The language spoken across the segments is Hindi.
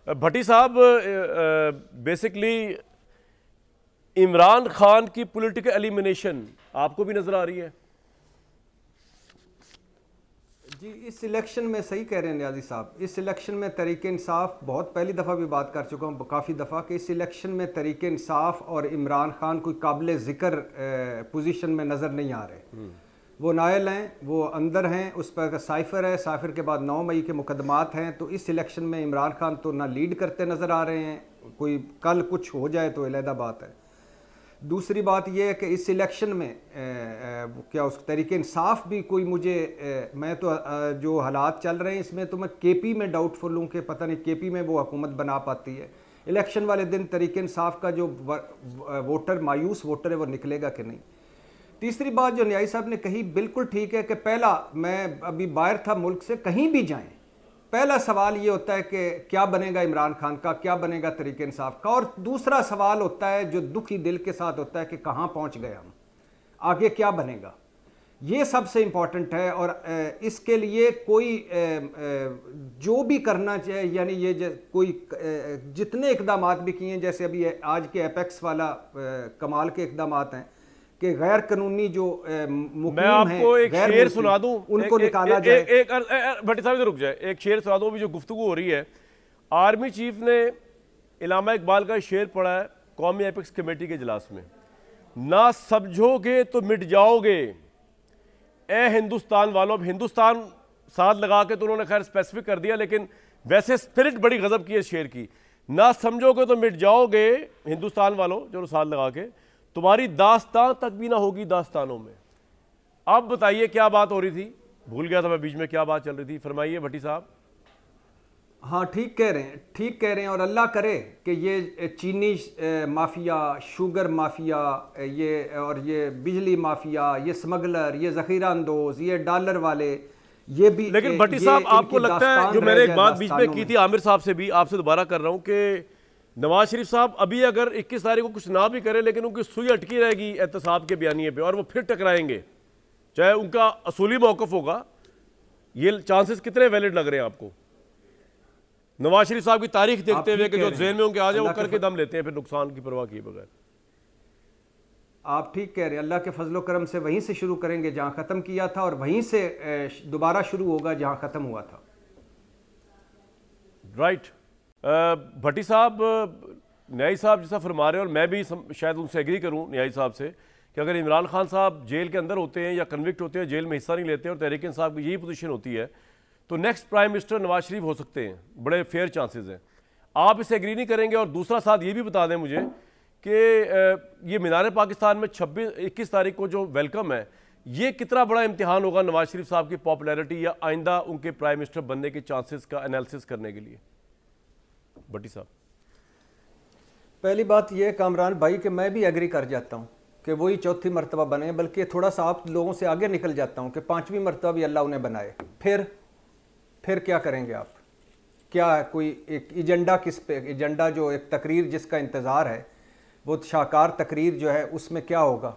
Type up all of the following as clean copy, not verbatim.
भट्टी साहब, बेसिकली इमरान खान की पॉलिटिकल एलिमिनेशन आपको भी नजर आ रही है? जी, इस इलेक्शन में सही कह रहे हैं नियाज़ी साहब। इस इलेक्शन में तहरीक इंसाफ, बहुत पहली दफ़ा भी बात कर चुका हूँ काफ़ी दफ़ा, कि इस इलेक्शन में तहरीक इंसाफ और इमरान खान कोई काबिल ज़िक्र पोजीशन में नज़र नहीं आ रहे। वो नायल हैं, वो अंदर हैं, उस पर साइफर है, साइफर के बाद 9 मई के मुकदमात हैं। तो इस इलेक्शन में इमरान खान तो ना लीड करते नज़र आ रहे हैं, कोई कल कुछ हो जाए तो अलहदा बात है। दूसरी बात यह है कि इस इलेक्शन में क्या उस तरीके इंसाफ भी कोई मुझे मैं तो जो हालात चल रहे हैं इसमें तो मैं केपी में डाउटफुल हूँ कि पता नहीं केपी में वो हुकूमत बना पाती है। इलेक्शन वाले दिन तरीके इंसाफ का जो वोटर, मायूस वोटर है, वो निकलेगा कि नहीं। तीसरी बात जो न्यायी साहब ने कही बिल्कुल ठीक है कि पहला, मैं अभी बाहर था मुल्क से, कहीं भी जाएं पहला सवाल ये होता है कि क्या बनेगा इमरान खान का, क्या बनेगा तहरीक इंसाफ का, और दूसरा सवाल होता है जो दुखी दिल के साथ होता है कि कहाँ पहुँच गए हम, आगे क्या बनेगा। ये सबसे इम्पॉर्टेंट है। और इसके लिए कोई जो भी करना चाहिए, यानी ये कोई जितने इकदाम भी किए हैं, जैसे अभी आज के एपेक्स वाला कमाल के इकदाम हैं कि गैर कानूनी जो मैं आपको एक शेर सुना दूं, उनको निकाला जाए। एक भट्टी साहब रुक जाए, एक शेर सुना दूं। अभी जो गुफ्तगू हो रही है, आर्मी चीफ ने इलामा इकबाल का शेर पढ़ा है कौमी एपिक्स कमेटी के इजलास में, ना समझोगे तो मिट जाओगे ए हिंदुस्तान वालों। अब हिंदुस्तान साथ लगा के तो उन्होंने खैर स्पेसिफिक कर दिया, लेकिन वैसे स्पिरिट बड़ी गजब की है शेर की। ना समझोगे तो मिट जाओगे हिंदुस्तान वालों, जो साथ लगा के, तुम्हारी दास्तान तक भी ना होगी दास्तानों में। अब बताइए क्या बात हो रही थी, भूल गया था मैं बीच में क्या बात चल रही थी, फरमाइए भट्टी साहब। हाँ, ठीक कह रहे हैं, ठीक कह रहे हैं। और अल्लाह करे कि ये चीनी माफिया, शुगर माफिया, ये और ये बिजली माफिया, ये स्मगलर, ये जखीरा अंदोज, ये डॉलर वाले, ये भी। लेकिन भट्टी साहब, आपको लगता है, जो मैंने एक बात बीच में की थी आमिर साहब से भी, आपसे दोबारा कर रहा हूं कि नवाज शरीफ साहब अभी अगर 21 तारीख को कुछ ना भी करें, लेकिन उनकी सुई अटकी रहेगी एहतसाब के बयानिए पे, और वो फिर टकराएंगे, चाहे उनका असूली मौकफ होगा। ये चांसेस कितने वैलिड लग रहे हैं आपको? नवाज शरीफ साहब की तारीख देखते हुए कि जो जेल में उनके आ जाए वो करके दम लेते हैं, फिर नुकसान की परवाह किए बगैर। आप ठीक कह रहे हैं, अल्लाह के फजलो करम से वहीं से शुरू करेंगे जहां खत्म किया था, और वहीं से दोबारा शुरू होगा जहां खत्म हुआ था। राइट। भट्टी साहब, न्यायी साहब जैसा फरमा रहे हैं, और मैं भी शायद उनसे एग्री करूं न्यायी साहब से, कि अगर इमरान खान साहब जेल के अंदर होते हैं या कन्विक्ट होते हैं, जेल में हिस्सा नहीं लेते और तहरीक इंसाफ की यही पोजीशन होती है, तो next prime minister Nawaz Sharif हो सकते हैं, बड़े फेयर चांसेस हैं। आप इसे एग्री नहीं करेंगे? और दूसरा साथ ये भी बता दें मुझे कि ये मीनार पाकिस्तान में 21 तारीख को जो वेलकम है, ये कितना बड़ा इम्तिहान होगा नवाज शरीफ साहब की पॉपुलैरिटी या आइंदा उनके प्राइम मिनिस्टर बनने के चांसेस का एनालिसिस करने के लिए? भट्टी साहब, पहली बात यह कामरान भाई कि मैं भी एग्री कर जाता हूँ कि वही चौथी मरतबा बने, बल्कि थोड़ा सा आप लोगों से आगे निकल जाता हूँ कि 5वीं मरतबा भी अल्लाह उन्हें बनाए। फिर क्या करेंगे आप? क्या कोई एक एजेंडा, किस पे एजेंडा, जो एक तकरीर जिसका इंतज़ार है, वो शाहकार तकरीर जो है, उसमें क्या होगा?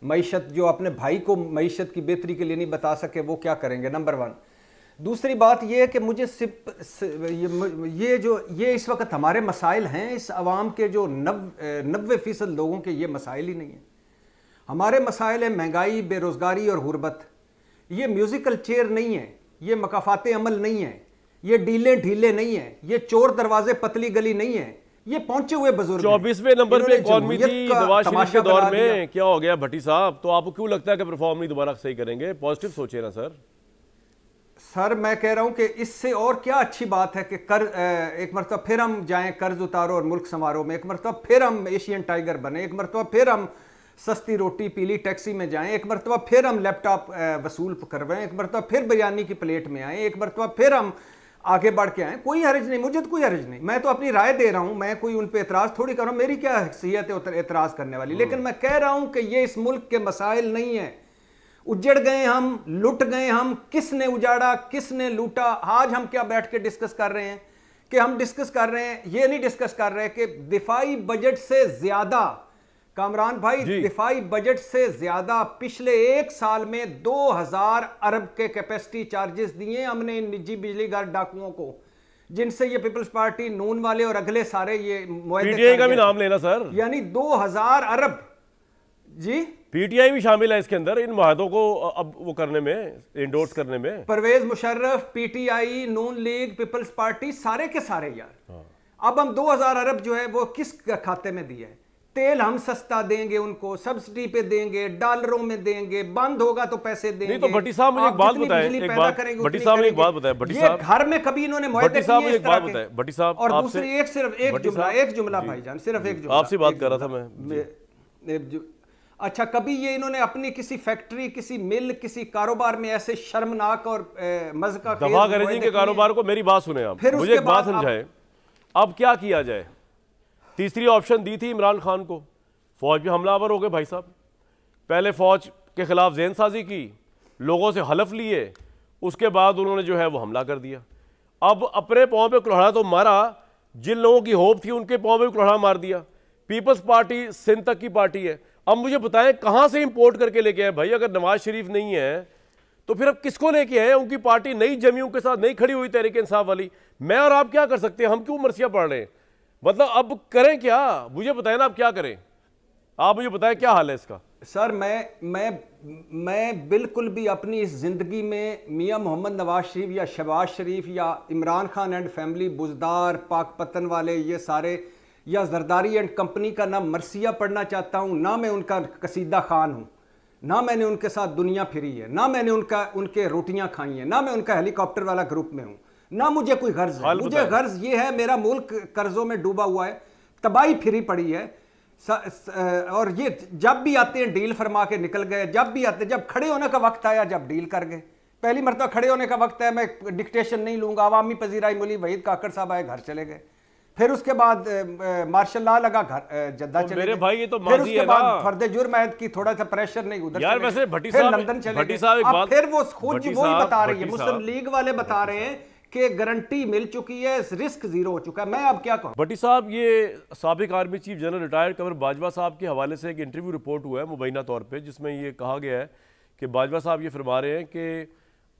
मईशत, जो अपने भाई को मईशत की बेहतरी के लिए नहीं बता सके, वो क्या करेंगे? नंबर 1। दूसरी बात यह है कि मुझे ये इस वक्त हमारे मसाइल हैं, इस अवाम के जो 90% लोगों के ये मसाइल ही नहीं हैं। हमारे मसाइल हैं महंगाई, बेरोज़गारी और गुर्बत। ये म्यूज़िकल चेयर नहीं है, ये मकाफात अमल नहीं है, ये डीले ढीले नहीं है, ये चोर दरवाजे पतली गली नहीं है, ये पहुंचे हुए बुजुर्ग। 24वें नंबर पे इकॉनमी थी नवाज शरीफ के दौर में, क्या हो गया भट्टी साहब? तो आपको क्यों लगता है कि परफॉर्म नहीं दोबारा सही करेंगे? पॉजिटिव सोचे ना सर। मैं कह रहा हूं कि इससे और क्या अच्छी बात है कि एक मरतबा फिर हम जाएं, कर्ज उतारो और मुल्क समारोह में, एक मरतबा फिर हम एशियन टाइगर बने, एक मरतबा फिर हम सस्ती रोटी पीली टैक्सी में जाएं, एक मरतबा फिर हम लैपटॉप वसूल करवाएं, एक मरतबा फिर बिरयानी की प्लेट में आएँ, एक मरतबा फिर हम आगे बढ़ के आए। कोई हर्ज नहीं, मुझे तो कोई हर्ज नहीं, मैं तो अपनी राय दे रहा हूं, मैं कोई उन पे एतराज़ थोड़ी कर रहा हूं, मेरी क्या हैसियत है एतराज़ करने वाली। लेकिन मैं कह रहा हूं कि ये इस मुल्क के मसाइल नहीं है। उजड़ गए हम, लुट गए हम, किसने उजाड़ा, किसने लूटा? आज हम क्या बैठ के डिस्कस कर रहे हैं कि हम डिस्कस कर रहे हैं, ये नहीं डिस्कस कर रहे कि दिफाई बजट से ज्यादा, कामरान भाई, दिफाई बजट से ज्यादा पिछले 1 साल में 2000 अरब के कैपेसिटी चार्जेस दिए हमने इन निजी बिजली घर डाकुओं को, जिनसे ये पीपल्स पार्टी, नून वाले और अगले सारे ये पीटीआई का भी नाम लेना सर, यानी 2000 अरब। जी, पीटीआई भी शामिल है इसके अंदर, इन मुआहदों को अब वो करने में, इंडोर्स करने में। परवेज मुशर्रफ, पीटीआई, नून लीग, पीपल्स पार्टी, सारे के सारे यार। अब हम 2000 अरब जो है वो किस खाते में दिया है? तेल हम सस्ता देंगे उनको, सब्सिडी पे देंगे, डॉलरों में देंगे, बंद होगा तो पैसे देंगे। नहीं तो भट्टी साहब मुझे एक बात बताएं, भट्टी साहब ने एक बात बताएं, भट्टी साहब घर में कभी इन्होंने मुआहदे किए इस तरह के? भट्टी साहब, और दूसरी एक जुमला भाईजान, सिर्फ एक जुमला, आपसे बात कर रहा था मैं। अच्छा, कभी ये इन्होंने अपनी किसी फैक्ट्री, किसी मिल, किसी कारोबार में ऐसे शर्मनाक और मज़का दफा करें जी के कारोबार को, मेरी बात सुने आप, मुझे एक बात समझाएं, अब क्या किया जाए? तीसरी ऑप्शन दी थी इमरान खान को, फौज भी हमलावर हो गए भाई साहब। पहले फौज के खिलाफ ज़हनसाजी की, लोगों से हलफ लिए, उसके बाद उन्होंने जो है वो हमला कर दिया। अब अपने पाँव पे कुल्हाड़ा तो मारा, जिन लोगों की होप थी उनके पाँव पे कुल्हाड़ा मार दिया। पीपल्स पार्टी सिंध तक की पार्टी है। अब मुझे बताएं कहां से इंपोर्ट करके लेके आए भाई? अगर नवाज शरीफ नहीं है तो फिर अब किसको लेके आए? उनकी पार्टी नई जमियों के साथ नहीं खड़ी हुई, तहरीक इंसाफ वाली। मैं और आप क्या कर सकते हैं? हम क्यों मर्सिया पढ़ रहे हैं? मतलब अब करें क्या? मुझे बताएं ना, आप क्या करें? आप मुझे बताएं क्या हाल है इसका। सर मैं बिल्कुल भी अपनी इस जिंदगी में मियां मोहम्मद नवाज शरीफ या शहबाज शरीफ या इमरान खान एंड फैमिली, बुजदार, पाकपतन वाले, ये सारे, या जरदारी एंड कंपनी का ना मरसिया पढ़ना चाहता हूँ, ना मैं उनका कसीदा खान हूँ, ना मैंने उनके साथ दुनिया फिरी है, ना मैंने उनके रोटियां खाई हैं, ना मैं उनका हेलीकॉप्टर वाला ग्रुप में हूँ, ना मुझे कोई गर्ज है। मुझे गर्ज ये है, मेरा मुल्क कर्जों में डूबा हुआ है, तबाही फिरी पड़ी है। और ये जब भी आते हैं डील फरमा के निकल गए, जब भी आते, जब खड़े होने का वक्त आया, जब डील कर गए। पहली मरतबा खड़े होने का वक्त है, मैं डिक्टेशन नहीं लूंगा, अवामी पजीराई मुली वहीद काकड़ साहब आए, घर चले गए। फिर उसके बाद मार्शल लॉ लगा, घर जद्दा चले मेरे गए। भाई ये तो फिर उसके है बाद ना, फर्द जुर्म आयद की, थोड़ा सा प्रेशर नहीं, उधर यार वैसे भट्टी साहब, लंदन चले भट्टी गए। साहब एक बात, फिर वो खुद वही बता रही है, भट्टी मुस्लिम लीग वाले बता रहे हैं कि गारंटी मिल चुकी है, रिस्क जीरो हो चुका है। मैं अब क्या कहूं? भट्टी साहब, ये साबिक army chief general retired Kanwar Bajwa साहब के हवाले से एक इंटरव्यू रिपोर्ट हुआ है मुबैना तौर पे, जिसमें ये कहा गया है कि बाजवा साहब ये फरमा रहे हैं कि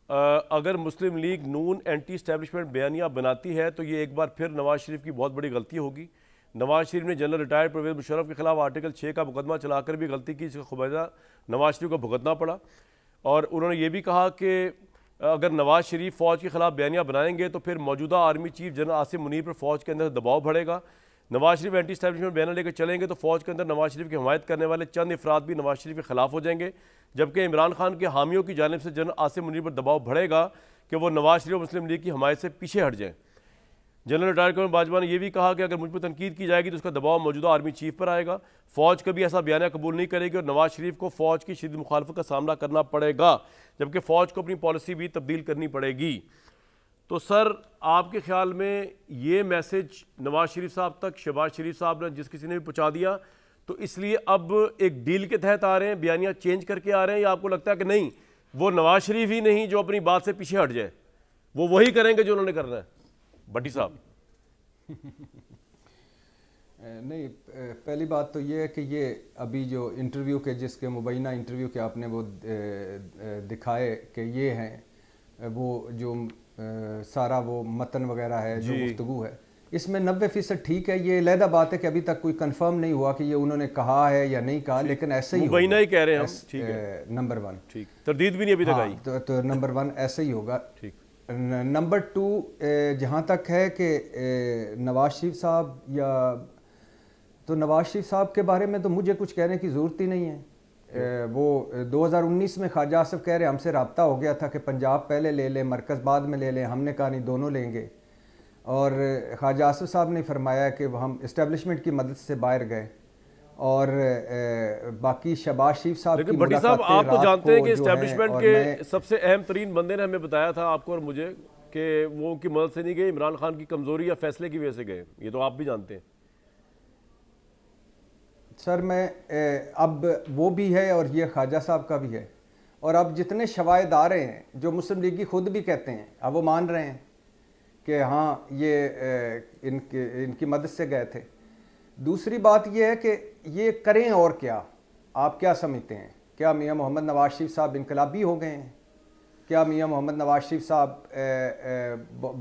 अगर मुस्लिम लीग नून एंटी स्टैब्लिशमेंट बयानिया बनाती है तो ये एक बार फिर नवाज शरीफ की बहुत बड़ी गलती होगी। नवाज शरीफ ने जनरल रिटायर्ड परवेज मुशर्रफ के खिलाफ आर्टिकल 6 का मुकदमा चलाकर भी गलती की, इसका खुबाजा नवाज शरीफ को भुगतना पड़ा। और उन्होंने ये भी कहा कि अगर नवाज शरीफ फ़ौज के खिलाफ बयानियाँ बनाएंगे तो फिर मौजूदा army chief general Asim Munir पर फ़ौज के अंदर दबाव बढ़ेगा। नवाज शरीफ एंटी स्टैब्लिशमेंट बयान लेकर चलेंगे तो फ़ौज के अंदर नवाज शरीफ की हमायत करने वाले चंद अफराद भी नवाज शरीफ के खिलाफ हो जाएंगे, जबकि इमरान खान के हामियों की जानिब से जनरल आसिम मुनीर पर दबाव बढ़ेगा कि वो नवाज शरीफ और मुस्लिम लीग की हमायत से पीछे हट जाएँ। जनरल रिटायर्ड कंवर बाजवा ने यह भी कहा कि अगर मुझ पर तनकीद की जाएगी तो उसका दबाव मौजूदा आर्मी चीफ पर आएगा। फ़ौज कभी ऐसा बयान कबूल नहीं करेगी और नवाज शरीफ को फ़ौज की शदीद मुखालफत का सामना करना पड़ेगा, जबकि फ़ौज को अपनी पॉलिसी भी तब्दील करनी पड़ेगी। तो सर, आपके ख्याल में ये मैसेज नवाज शरीफ साहब तक शहबाज शरीफ साहब ने जिस किसी ने भी पहुँचा दिया, तो इसलिए अब एक डील के तहत आ रहे हैं, बयानियाँ चेंज करके आ रहे हैं, या आपको लगता है कि नहीं, वो नवाज शरीफ ही नहीं जो अपनी बात से पीछे हट जाए, वो वही करेंगे जो उन्होंने करना है? भट्टी साहब नहीं, पहली बात तो ये है कि ये अभी जो इंटरव्यू के, जिसके मुबैना इंटरव्यू के आपने वो दिखाए कि ये हैं वो जो सारा वो मतन वगैरह है, जो गुफ्तगू है, इसमें 90% ठीक है। ये अलहदा बात है कि अभी तक कोई कंफर्म नहीं हुआ कि ये उन्होंने कहा है या नहीं कहा, लेकिन ऐसे ही मुबैना ही कह रहे हैं हम, ठीक है, नंबर 1, ठीक, तरदीद भी नहीं अभी तक आई, तो नंबर 1 ऐसे ही होगा, ठीक। नंबर 2, जहाँ तक है कि नवाज शरीफ साहब, या तो नवाज शरीफ साहब के बारे में तो मुझे कुछ कहने की ज़रूरत ही नहीं है। वो 2019 में ख्वाजा आसिफ कह रहे हमसे रब्ता हो गया था कि पंजाब पहले ले लें, मरकज़ बाद में ले लें, हमने कहा नहीं, दोनों लेंगे। और ख्वाजा आसिफ साहब ने फरमाया कि हम इस्टेब्लिशमेंट की मदद से बाहर गए। और बाकी शहबाज शरीफ साहब, लेकिन भट्टी साहब, आप तो जानते हैं कि इस्टेब्लिशमेंट के सबसे अहम तरीन बंदे ने हमें बताया था, आपको और मुझे, कि वो उनकी मदद से नहीं गए, इमरान खान की कमज़ोरी या फैसले की वजह से गए। ये तो आप भी जानते हैं सर। मैं अब वो भी है और ये ख्वाजा साहब का भी है, और अब जितने शवाहिद आ रहे हैं जो मुस्लिम लीगी खुद भी कहते हैं, अब वो मान रहे हैं कि हाँ ये इनकी मदद से गए थे। दूसरी बात यह है कि ये करें और क्या, आप क्या समझते हैं? क्या मियां मोहम्मद नवाज शरीफ साहब इनकलाबी हो गए हैं? क्या मियाँ मोहम्मद नवाज शरीफ साहब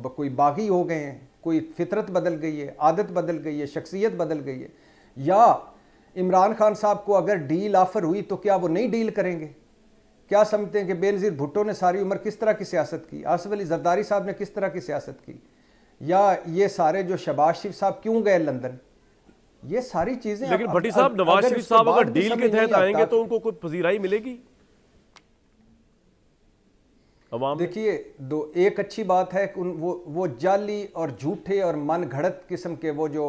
कोई बागी हो गए हैं, कोई फितरत बदल गई है, आदत बदल गई है, शख्सियत बदल गई है? या इमरान खान साहब को अगर डील ऑफर हुई तो क्या वो नहीं डील करेंगे? क्या समझते हैं कि बेनज़ीर भुट्टो ने सारी उम्र किस तरह की सियासत की, आसिफ अली जरदारी साहब ने किस तरह की सियासत की, या ये सारे जो शहबाज शरीफ साहब क्यों गए लंदन? ये सारी चीजें। लेकिन भट्टी साहब, नवाज शरीफ साहब अगर डील के तहत आएंगे तो उनको कोई पजीराई मिलेगी? देखिए, एक अच्छी बात है कि वो जाली और झूठे और मन घड़त किस्म के वो जो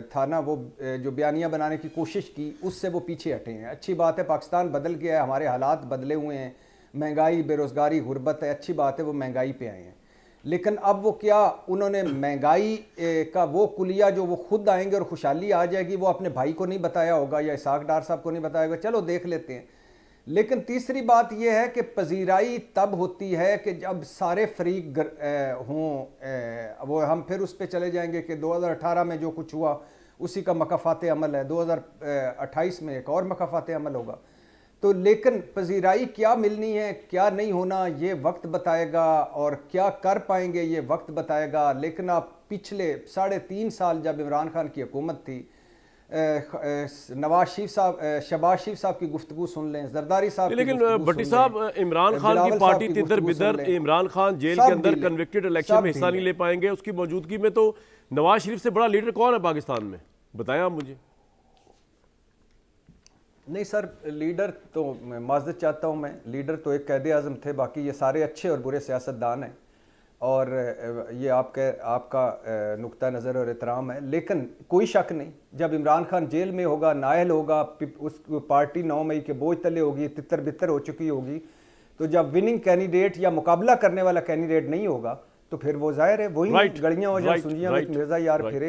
था ना, वो जो बयानियां बनाने की कोशिश की, उससे वो पीछे हटे हैं। अच्छी बात है, पाकिस्तान बदल गया है, हमारे हालात बदले हुए हैं, महंगाई, बेरोज़गारी, गुर्बत है, अच्छी बात है, वो महंगाई पे आए हैं। लेकिन अब वो क्या, उन्होंने महंगाई का वो कुलिया जो वो खुद आएंगे और खुशहाली आ जाएगी, वो अपने भाई को नहीं बताया होगा या इसहाक डार साहब को नहीं बताया होगा, चलो देख लेते हैं। लेकिन तीसरी बात यह है कि पजीराई तब होती है कि जब सारे फरीक हों। वो हम फिर उस पर चले जाएंगे कि 2018 में जो कुछ हुआ उसी का मकाफात अमल है, 2028 में एक और मकाफात अमल होगा। तो लेकिन पजीराई क्या मिलनी है, क्या नहीं होना, ये वक्त बताएगा, और क्या कर पाएंगे ये वक्त बताएगा। लेकिन आप पिछले 3.5 साल जब इमरान खान की हुकूमत थी, नवाज शरीफ साहब, शहबाज शरीफ साहब की गुफ्तगू सुन लें, जरदारी साहब, लेकिन भट्टी साहब, इमरान खान की पार्टी तितर बिदर, इमरान खान जेल के अंदर कन्विक्टेड इलेक्शन में हिस्सा नहीं ले पाएंगे, उसकी मौजूदगी में तो नवाज शरीफ से बड़ा लीडर कौन है पाकिस्तान में, बताएं आप मुझे। नहीं सर, लीडर तो माजरत चाहता हूँ मैं, लीडर तो एक कैद आज़म थे, बाकी ये सारे अच्छे और बुरे सियासतदान हैं, और ये आपका नुक्ता नज़र और एहतराम है। लेकिन कोई शक नहीं, जब इमरान खान जेल में होगा, नायल होगा, उस पार्टी 9 मई के बोझ तले होगी, तितर बितर हो चुकी होगी, तो जब विनिंग कैंडिडेट या मुकाबला करने वाला कैंडिडेट नहीं होगा, तो फिर वो जाहिर है वही गलियां हो जाए, सुंजियां में मिर्जा यार फिरे।